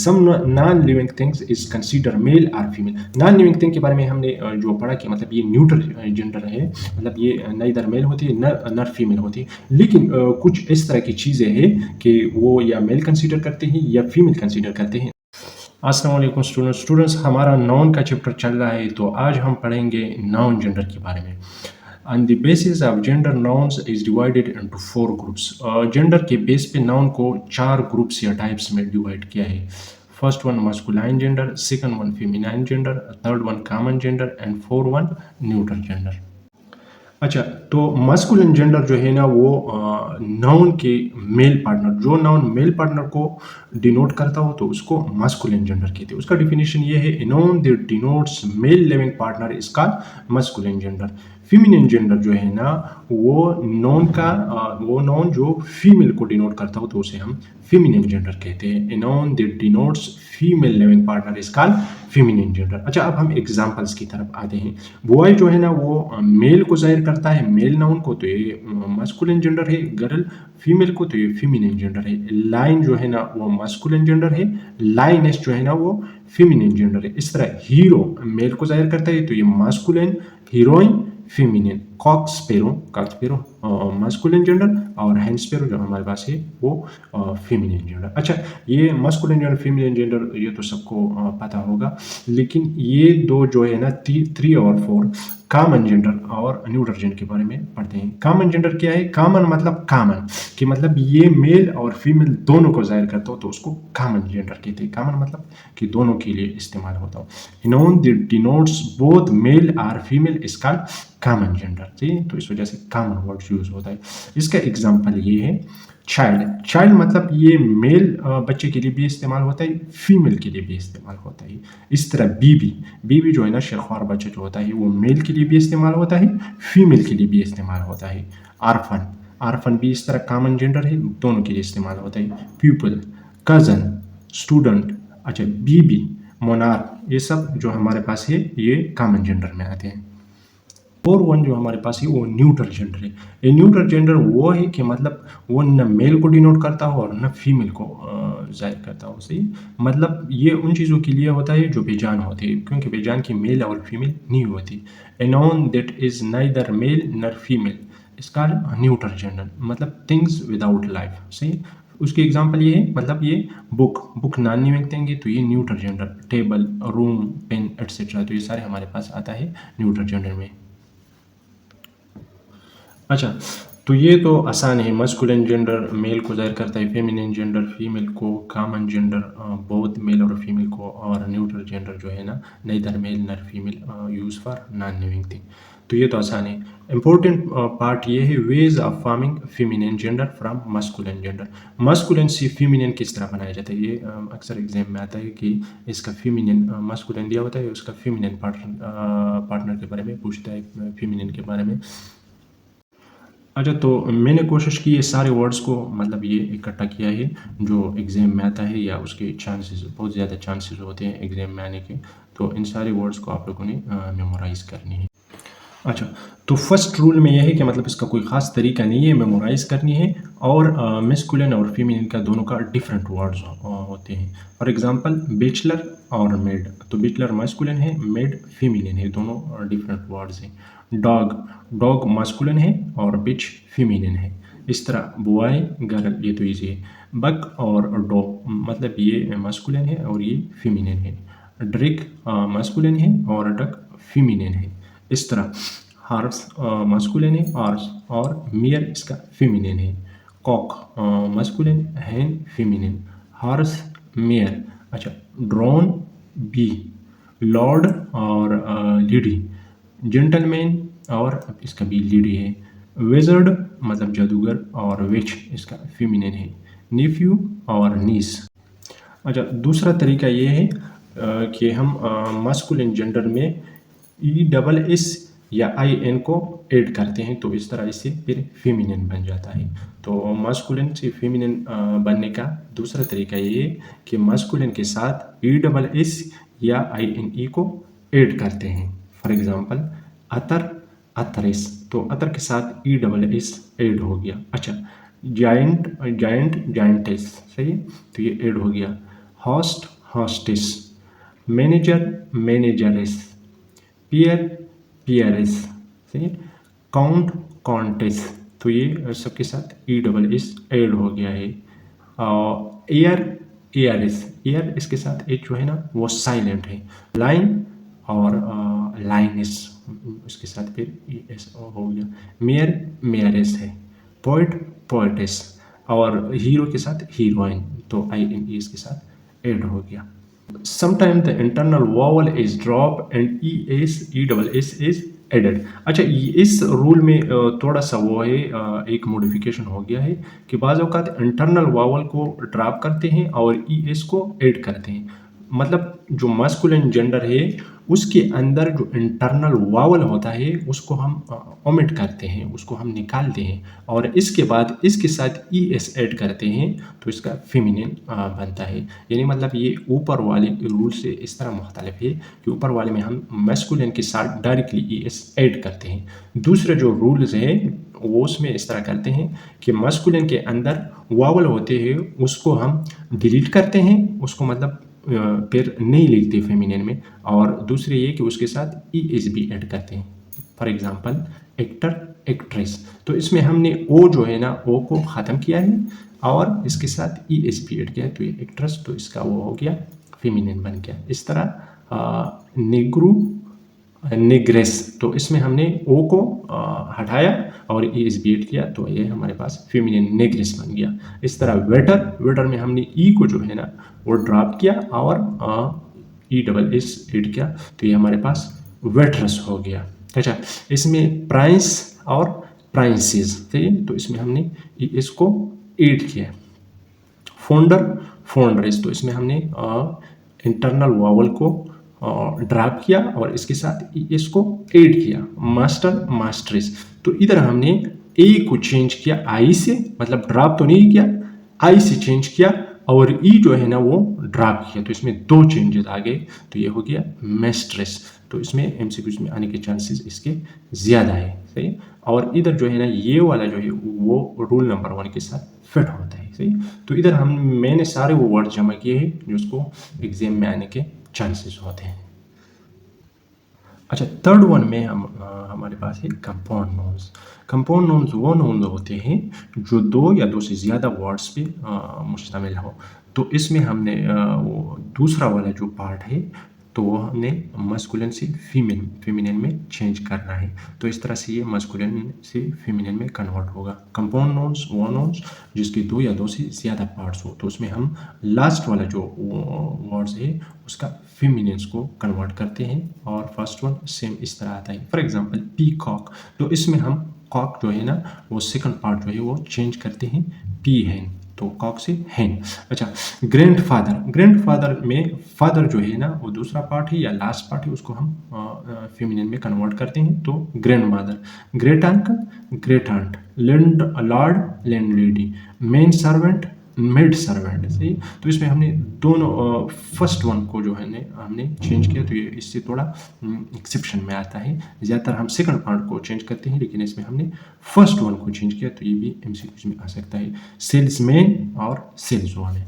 Some non living things is consider male और फीमेल। Non living thing के बारे में हमने जो पढ़ा कि मतलब ये न्यूट्रल जेंडर है, मतलब ये नाइदर मेल होती है नर फीमेल होती है, लेकिन कुछ इस तरह की चीज़ें हैं कि वो या मेल कंसीडर करते हैं या फीमेल कंसीडर करते हैं। अस्सलाम वालेकुम स्टूडेंट्स, हमारा नाउन का चैप्टर चल रहा है, तो आज हम पढ़ेंगे नाउन जेंडर के बारे में। And the basis of gender nouns is divided into 4 groups. Gender के बेस पे नाउन को 4 ग्रुप्स या टाइप्स में डिवाइड किया है। First one masculine gender, second one feminine gender, third one common gender and fourth one neutral gender. अच्छा, तो masculine gender जो है ना वो नाउन के मेल पार्टनर, जो नाउन मेल पार्टनर को डिनोट करता हो तो उसको मस्कुलिन जेंडर कहते हैं। उसका डिफिनेशन ये है, noun that denotes male living partner is called masculine gender. Feminine gender जो है ना वो नाउन जो फीमेल को डिनोट करता हो तो उसे हम फीमेनिन जेंडर कहते हैं। Noun that denotes female living partner is called feminine gender. अच्छा, अब हम एग्जांपल्स की तरफ आते हैं। बॉय जो है ना वो मेल को जाहिर करता है, मेल नाउन को, तो ये मस्कुलिन जेंडर है। गर्ल फीमेल को, तो ये फीमेनिन जेंडर है। लाइन जो है ना वो मस्कुलिन जेंडर है। लाइनेस जो है ना वो फीमेनिन जेंडर है। इस तरह हीरो मेल को जाहिर करता है तो ये masculine, heroine feminine. Cock sparrow masculine gender और हैंड स्पैरो जो हमारे पास है वो फीमेनिन जेंडर। अच्छा, ये मस्कुलिन जेंडर फीमेनिन जेंडर ये तो सबको पता होगा, लेकिन ये दो जो है ना 3 और 4 कॉमन जेंडर और न्यूट्रल जेंडर के बारे में पढ़ते हैं। कॉमन जेंडर क्या है? कॉमन मतलब कॉमन, कि मतलब ये मेल और फीमेल दोनों को जाहिर करता हो तो उसको कॉमन जेंडर कहते हैं। कॉमन मतलब कि दोनों के लिए इस्तेमाल होता हो। Noun that denotes both male और female is called common gender. ठीक है, तो इस वजह से कॉमन वर्ड यूज होता है। इसका एग्जांपल ये है चाइल्ड। चाइल्ड मतलब ये मेल बच्चे के लिए भी इस्तेमाल होता है, फीमेल के लिए भी इस्तेमाल होता है। इस तरह बीबी जो है ना शेरख्वार बच्चा जो होता है वो मेल के लिए भी इस्तेमाल होता है, फीमेल के लिए भी इस्तेमाल होता है। आरफन भी इस तरह कॉमन जेंडर है, दोनों के लिए इस्तेमाल होता है। Pupil, cousin, student. अच्छा, बीबी, मोनार्क, ये सब जो हमारे पास है ये कॉमन जेंडर में आते हैं। और वन जो हमारे पास है वो न्यूट्रल जेंडर है। ये न्यूट्रल जेंडर वो है कि मतलब वो न मेल को डिनोट करता हो और न फीमेल को जाहिर करता हो। सही, मतलब ये उन चीज़ों के लिए होता है जो बेजान होती है, क्योंकि बेजान की मेल और फीमेल नहीं होती। A noun that is neither male nor female is called neutral gender, मतलब थिंग्स विदाउट लाइफ। सही, उसकी एग्जांपल ये है, मतलब ये बुक नॉन लिविंग थिंग है तो ये neutral gender. Table, room, pen etcetera, तो ये सारे हमारे पास आता है न्यूट्रल जेंडर में। अच्छा, तो ये तो आसान है। मस्कुलिन जेंडर मेल को जाहिर करता है, फेमिनिन जेंडर फीमेल को, कॉमन जेंडर बोथ मेल और फीमेल को, और न्यूट्रल जेंडर जो है ना nether mail nor female use for non living thing. तो ये तो आसान है। इम्पोर्टेंट पार्ट ये है, ways of forming feminine gender from masculine gender. Masculine से फेमिनिन किस तरह बनाया जाता है, ये अक्सर एग्जाम में आता है कि इसका फेमिनिन मस्कुलिन दिया होता है, उसका फेमिनिन पार्टनर के बारे में पूछता है, फेमिनिन के बारे में। अच्छा, तो मैंने कोशिश की ये सारे वर्ड्स को मतलब ये इकट्ठा किया है जो एग्ज़ाम में आता है, या उसके चांसेस बहुत ज़्यादा चांसेस होते हैं एग्ज़ाम में आने के, तो इन सारे वर्ड्स को आप लोगों ने मेमोराइज़ करनी है। अच्छा, तो फर्स्ट रूल में यह है कि मतलब इसका कोई ख़ास तरीका नहीं है, मेमोराइज़ करनी है। और मैस्कुलिन और फीमेल का दोनों का डिफरेंट वर्ड्स होते हैं। फॉर एग्जांपल बैचलर और मेड, तो बैचलर मैस्कुलिन है, मेड फीमेलिन है, दोनों डिफरेंट वर्ड्स हैं। डॉग मैस्कुलिन है और बिच फीमेलिन है। इस तरह बॉय, गर्ल, ये तो ईजी है। बक और डॉग मतलब ये मैस्कुलिन है और ये फीमेलिन है। ड्रिक मैस्कुलिन है और डक फीमेलिन है। इस तरह हॉर्स मैस्कुलिन है और मियर इसका फेमिनिन है। कॉक मैस्कुलिन, हैन फेमिनिन, हॉर्स मेयर। अच्छा, ड्रोन बी, लॉर्ड और लेडी, जेंटलमैन और इसका भी लेडी है। विजर्ड मतलब जादूगर और विच इसका फेमिनिन है। नेफ्यू और नीस। अच्छा, दूसरा तरीका ये है कि हम मास्कुलिन जेंडर में ESS या IN को ऐड करते हैं, तो इस तरह इससे फिर फेमिनिन बन जाता है। तो मास्कुलिन से फेमिनिन बनने का दूसरा तरीका ये है कि मास्कुलिन के साथ ESS या INE को ऐड करते हैं। फॉर एग्जांपल अतर, अतरिस, तो अतर के साथ ESS ऐड हो गया। अच्छा, जायंट, जायंटेस, सही है, तो ये ऐड हो गया। हॉस्ट, hostess, मैनेजर मैनेजरेस, पियर पियरेस, सही है। काउंट काउंटेस, तो ये सबके साथ ई डबल एस एड हो गया है। एयर एयरएस, एयर इसके साथ एक जो है ना वो साइलेंट है। लाइन और लाइनिस इसके साथ फिर ई एस हो गया। मेयर मेयरेस है। पोइट पोइटेस, और हीरो के साथ हीरोइन, तो आई एन ई इसके साथ एड हो गया। Sometimes the internal vowel is dropped and ES is added। अच्छा, इस रूल में थोड़ा सा वो है, एक मॉडिफिकेशन हो गया है कि बाज़ औक़ात इंटरनल वावल को ड्रॉप करते हैं और ES को ऐड करते हैं। मतलब जो मास्कुलिन जेंडर है उसके अंदर जो इंटरनल वावल होता है उसको हम ओमिट करते हैं, उसको हम निकालते हैं और इसके बाद इसके साथ ES ऐड करते हैं तो इसका फेमिनिन बनता है। यानी मतलब ये ऊपर वाले रूल से इस तरह मुख्तलिफ है कि ऊपर वाले में हम मैस्कुलिन के साथ डायरेक्टली ES ऐड करते हैं। दूसरे जो रूल्स हैं वो उसमें इस तरह करते हैं कि मैस्कुलिन के अंदर वावल होते हैं उसको हम डिलीट करते हैं, उसको मतलब फिर नहीं लिखते फेमिनिन में, और दूसरे ये कि उसके साथ ES भी ऐड करते हैं। फॉर एग्जांपल एक्टर एक्ट्रेस, तो इसमें हमने ओ जो है ना ओ को ख़त्म किया है और इसके साथ ES भी ऐड किया है, तो ये एक्ट्रेस, तो इसका वो हो गया फेमिनिन बन गया। इस तरह नेग्रू नेग्रेस, तो इसमें हमने ओ को हटाया और ES भी ऐड किया तो ये हमारे पास फेमिनिन नेग्रेस बन गया। इस तरह वेटर, वेटर में हमने ई को जो है ना वो ड्रॉप किया और ESS ऐड किया तो ये हमारे पास वेटरस हो गया। अच्छा, इसमें प्राइंस और प्राइंसेस थे तो इसमें हमने ES को ऐड किया। फोल्डर फोल्डरेस, तो इसमें हमने इंटरनल वावल को ड्रॉप किया और इसके साथ ES को ऐड किया। मास्टर मास्ट्रेस, तो इधर हमने ए को चेंज किया आई से, मतलब ड्रॉप तो नहीं किया, आई से चेंज किया और ई जो है ना वो ड्रॉप किया, तो इसमें दो चेंजेस आ गए तो ये हो गया मेस्ट्रेस। तो इसमें MCQs में आने के चांसेस इसके ज़्यादा है, सही। और इधर जो है ना ये वाला जो है वो रूल नंबर 1 के साथ फिट होता है, सही। तो इधर मैंने सारे वो वर्ड जमा किए हैं जो उसको एग्जाम में आने के चांसेस होते हैं। अच्छा, थर्ड वन में हमारे पास है कंपाउंड नाउन्स। कंपाउंड नाउन्स वो नाउन होते हैं जो दो या दो से ज़्यादा वर्ड्स पे मुश्तमिल हो। तो इसमें हमने वो दूसरा वाला जो पार्ट है तो वो हमने मस्कुलिन से फेमिनिन में चेंज करना है। तो इस तरह से ये मस्कुलिन से फेमिनिन में कन्वर्ट होगा। कंपाउंड नाउन्स वो नाउन्स जिसके दो या दो से ज़्यादा पार्ट्स हो, तो उसमें हम लास्ट वाला जो वर्ड्स है उसका फेमिनिन्स को कन्वर्ट करते हैं और फर्स्ट वन सेम इस तरह आता है। फॉर एग्जांपल पीकॉक, तो इसमें हम कॉक जो है ना वो सेकंड पार्ट जो है वो चेंज करते हैं पी हैन, तो कॉक से हैन। अच्छा, ग्रैंडफादर, ग्रैंडफादर में फादर जो है ना वो दूसरा पार्ट है या लास्ट पार्ट है उसको हम फेमिनिन में कन्वर्ट करते हैं तो grand mother. Great uncle great aunt, land lord land lady, man servant maid servant, सही। तो इसमें हमने दोनों फर्स्ट वन को जो है हमने चेंज किया तो ये इससे थोड़ा एक्सेप्शन में आता है। ज़्यादातर हम सेकंड पार्ट को चेंज करते हैं लेकिन इसमें हमने फर्स्ट वन को चेंज किया तो ये भी MCQs में आ सकता है। सेल्समैन और सेल्स वुमन।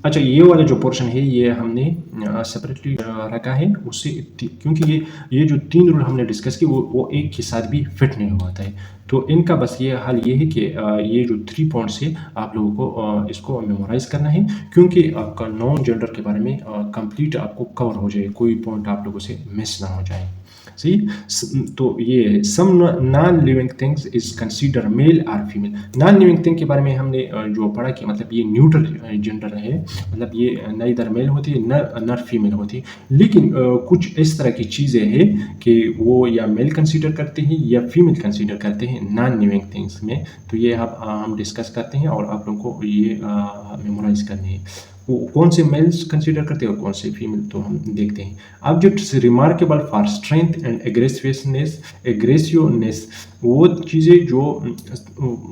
अच्छा, ये वाला जो पोर्शन है ये हमने सेपरेटली रखा है उससे, क्योंकि ये जो 3 रूल हमने डिस्कस किए वो एक के साथ भी फिट नहीं होता है। तो इनका बस ये हाल ये है कि ये जो 3 पॉइंट्स है आप लोगों को इसको मेमोराइज करना है क्योंकि आपका नॉन जेंडर के बारे में कंप्लीट आपको कवर हो जाए, कोई पॉइंट आप लोगों से मिस ना हो जाए, सही। तो ये some non living things is consider male और फीमेल। नॉन लिविंग थिंग के बारे में हमने जो पढ़ा कि मतलब ये न्यूट्रल जेंडर है, मतलब ये न इधर मेल होती है न फीमेल होती है, लेकिन कुछ इस तरह की चीज़ें हैं कि वो या मेल कंसीडर करते हैं या फीमेल कंसीडर करते हैं नॉन लिविंग थिंग्स में। तो ये हम डिस्कस करते हैं और आप लोगों को ये मेमोराइज करनी है। वो कौन से मेल्स कंसीडर करते हैं और कौन से फीमेल, तो हम देखते हैं। Objects remarkable for strength and aggressiveness, वो चीज़ें जो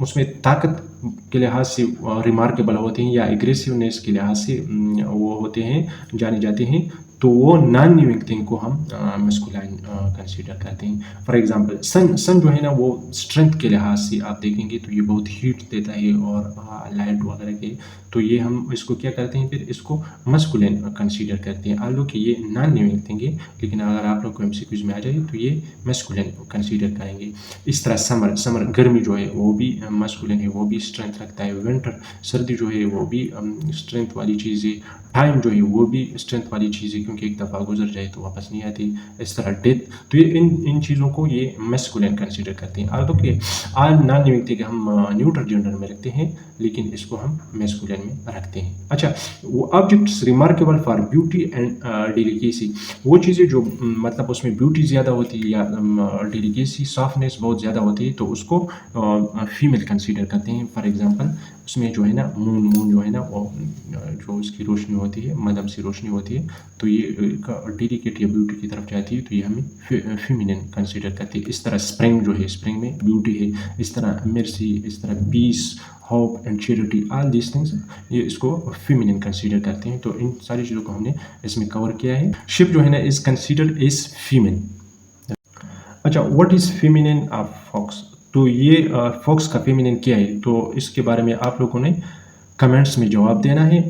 उसमें ताकत के लिहाज से रिमार्केबल होते हैं या एग्रेसिवनेस के लिहाज से वो होते हैं, जाने जाते हैं, तो वो नॉन लिविंग थिंग को हम मस्कुलाइन कंसीडर करते हैं। फॉर एग्जांपल सन जो है ना, वो स्ट्रेंथ के लिहाज से आप देखेंगे तो ये बहुत हीट देता है और लाइट वगैरह के, तो ये हम इसको क्या करते हैं, फिर इसको मस्कुलिन कंसीडर करते हैं। आलो कि ये नॉन लिविंग थिंग है, लेकिन अगर आप लोग को एमसीक्यूज में आ जाए तो ये मस्कुलिन कंसीडर करेंगे। इस तरह समर गर्मी जो है वो भी मस्कुलिन है, वो भी स्ट्रेंथ रखता है। विंटर सर्दी जो है वो भी स्ट्रेंथ वाली चीज़ है। टाइम जो है वो भी स्ट्रेंथ वाली चीज़ है, क्योंकि एक दफ़ा गुजर जाए तो वापस नहीं आती। इस तरह डेथ, तो ये इन चीज़ों को ये मस्कुलिन कंसीडर करते हैं। आल्दो कि आज नॉन लिविंग थिंग हम न्यूट्रल जेंडर में रखते हैं, लेकिन इसको हम मैस्कुलिन में रखते हैं। अच्छा, वो objects remarkable for beauty and delicacy, वो चीज़ें जो मतलब उसमें ब्यूटी ज़्यादा होती है या डेलिकेसी सॉफ्टनेस बहुत ज़्यादा होती है, तो उसको फीमेल कंसीडर करते हैं। फॉर एग्जांपल उसमें जो है ना मून जो है ना, वो जो उसकी रोशनी होती है, मध्यम सी रोशनी होती है, तो ये डेलिकेट या ब्यूटी की तरफ जाती है, तो ये हमें फीमेनिन कंसीडर करते हैं। इस तरह स्प्रिंग जो है, स्प्रिंग में ब्यूटी है। इस तरह मिर्सी, इस तरह peace, hope and charity, all these things ये इसको फीमेनिन कंसीडर करते हैं। तो इन सारी चीज़ों को हमने इसमें कवर किया है। शिप जो है ना इज कंसीडर्ड एज फीमेल। अच्छा, what is feminine of fox, तो ये फॉक्स का फेमिनिन क्या है, तो इसके बारे में आप लोगों ने कमेंट्स में जवाब देना है।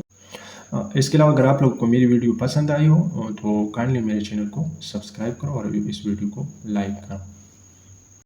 इसके अलावा अगर आप लोग को मेरी वीडियो पसंद आई हो तो काइंडली मेरे चैनल को सब्सक्राइब करो और इस वीडियो को लाइक करो।